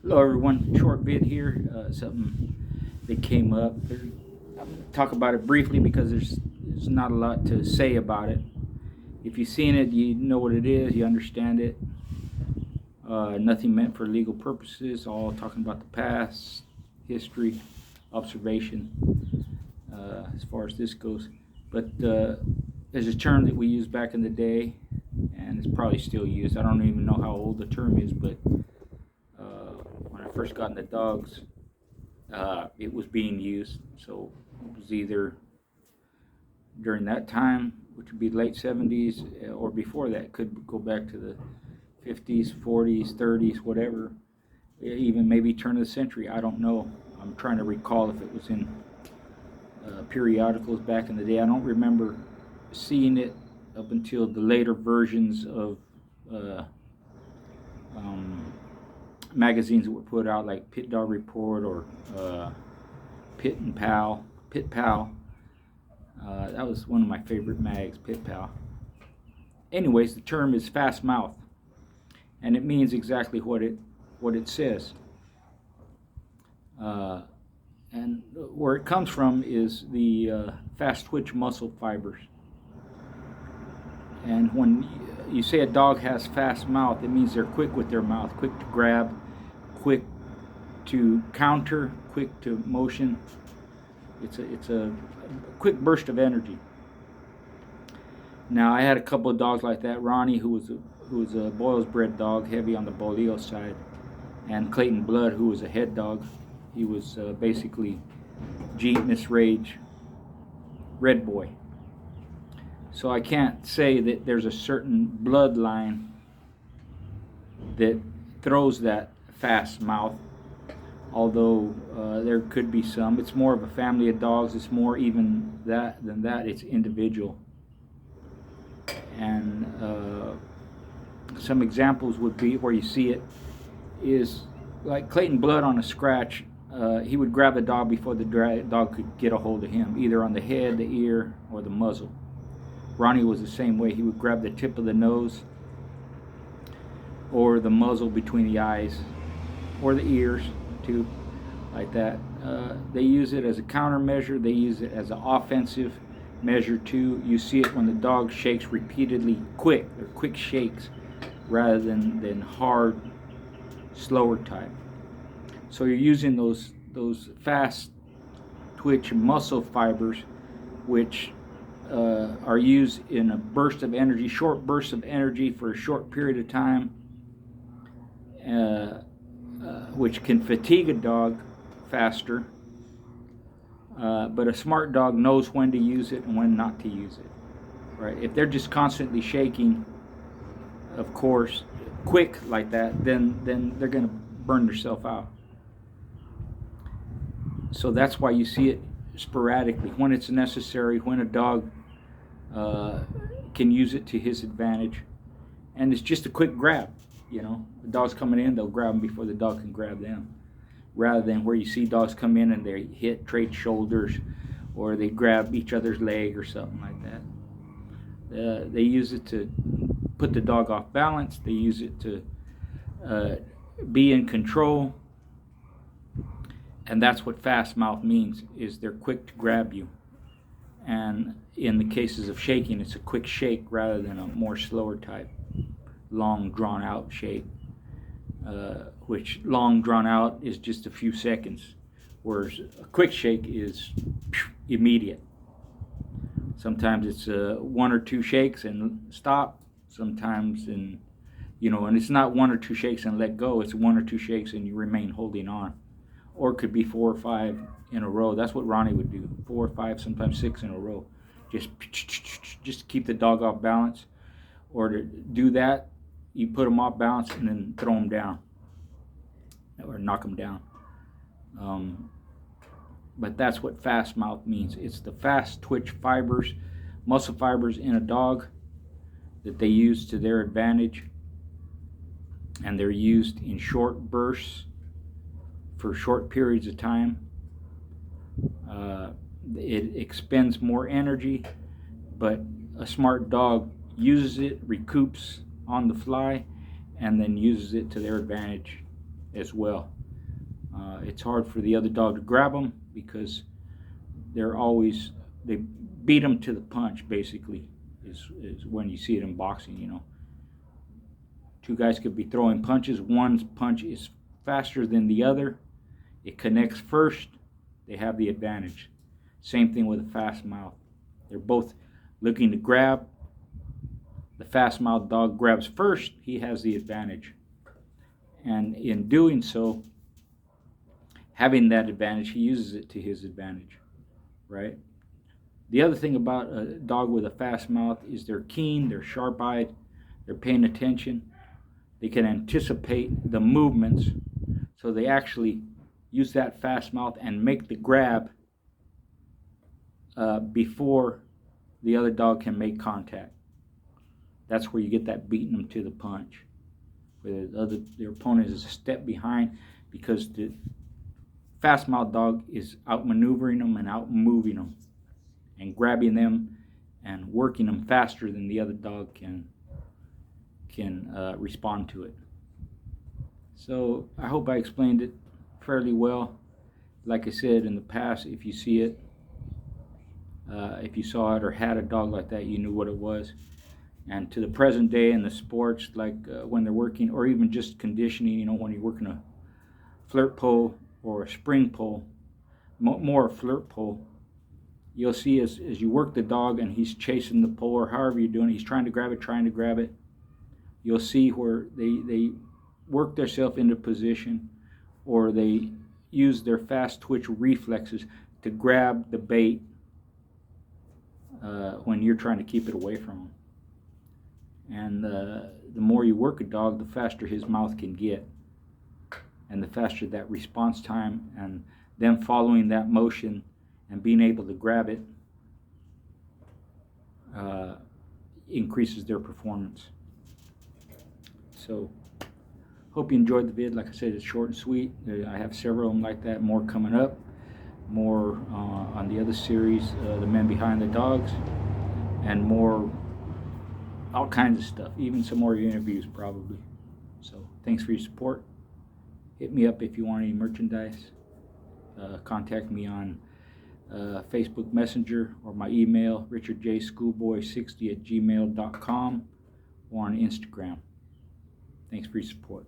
Hello everyone, short vid here, something that came up. I'll talk about it briefly because there's not a lot to say about it. If you've seen it, you know what it is, you understand it. Nothing meant for legal purposes, all talking about the past, history, observation, as far as this goes. But there's a term that we used back in the day, and it's probably still used. I don't even know how old the term is, but when I first got into dogs, it was being used. So it was either during that time, which would be late 70s, or before that. Could go back to the 50s, 40s, 30s, whatever. Even maybe turn of the century. I don't know. I'm trying to recall if it was in periodicals back in the day. I don't remember seeing it up until the later versions of magazines that were put out, like Pit Dog Report or Pit Pal. That was one of my favorite mags, Pit Pal. Anyways, the term is fast mouth, and it means exactly what it says. And where it comes from is the fast twitch muscle fibers. And when you say a dog has fast mouth, it means they're quick with their mouth, quick to grab, quick to counter, quick to motion. It's a quick burst of energy. Now, I had a couple of dogs like that. Ronnie, who was a Boyle's bred dog, heavy on the Boleo side, and Clayton Blood, who was a head dog. He was basically Keenness Rage Red Boy. So I can't say that there's a certain bloodline that throws that fast mouth, although there could be some. It's more of a family of dogs. It's more even than that. It's individual. And some examples would be where you see it is like Clayton Blood on a scratch. He would grab the dog before the dog could get a hold of him, either on the head, the ear, or the muzzle. Ronnie was the same way. He would grab the tip of the nose or the muzzle between the eyes or the ears too, like that. They use it as a countermeasure. They use it as an offensive measure too. You see it when the dog shakes repeatedly, quick. They're quick shakes rather than hard, slower type. So you're using those fast twitch muscle fibers, which are used in a burst of energy, short bursts of energy for a short period of time, which can fatigue a dog faster. But a smart dog knows when to use it and when not to use it. Right? If they're just constantly shaking, of course, quick like that, then they're going to burn themselves out. So that's why you see it sporadically, when it's necessary, when a dog can use it to his advantage. And it's just a quick grab. The dog's coming in, they'll grab him before the dog can grab them, rather than where you see dogs come in and they trade shoulders, or they grab each other's leg or something like that. They use it to put the dog off balance. They use it to be in control. And that's what fast mouth means, is they're quick to grab you. And in the cases of shaking, it's a quick shake rather than a more slower type, long drawn out shake, which long drawn out is just a few seconds, whereas a quick shake is immediate. Sometimes it's one or two shakes and stop. Sometimes and it's not one or two shakes and let go. It's one or two shakes and you remain holding on. Or it could be 4 or 5 in a row. That's what Ronnie would do. 4 or 5, sometimes 6 in a row. Just to keep the dog off balance. Or to do that, you put them off balance and then throw them down. Or knock them down. But that's what fast mouth means. It's the fast twitch fibers, muscle fibers in a dog that they use to their advantage. And they're used in short bursts for short periods of time. It expends more energy, but a smart dog uses it, recoups on the fly, and then uses it to their advantage as well. It's hard for the other dog to grab them because they beat them to the punch, basically, is when you see it in boxing, you know. Two guys could be throwing punches. One's punch is faster than the other. It connects first. They have the advantage. Same thing with a fast mouth. They're both looking to grab. The fast mouth dog grabs first. He has the advantage. And in doing so, having that advantage, he uses it to his advantage, right? The other thing about a dog with a fast mouth is they're keen, they're sharp-eyed, they're paying attention. They can anticipate the movements, so they actually use that fast mouth and make the grab before the other dog can make contact. That's where you get that beating them to the punch, where their opponent is a step behind, because the fast mouth dog is outmaneuvering them and outmoving them and grabbing them and working them faster than the other dog can respond to it. So I hope I explained it fairly well. Like I said in the past, if you see it, if you saw it or had a dog like that, you knew what it was. And to the present day in the sports, like when they're working, or even just conditioning, you know, when you're working a flirt pole or a spring pole, more a flirt pole, you'll see as you work the dog and he's chasing the pole, or however you're doing it, he's trying to grab it, you'll see where they work themselves into position, or they use their fast twitch reflexes to grab the bait when you're trying to keep it away from them. And the more you work a dog, the faster his mouth can get, and the faster that response time, and them following that motion and being able to grab it increases their performance. So hope you enjoyed the vid. Like I said, it's short and sweet. I have several of them like that, more coming up, more on the other series, The Men Behind the Dogs, and more all kinds of stuff, even some more interviews probably. So thanks for your support. Hit me up if you want any merchandise. Contact me on Facebook Messenger, or my email, richardjschoolboy60@gmail.com, or on Instagram. Thanks for your support.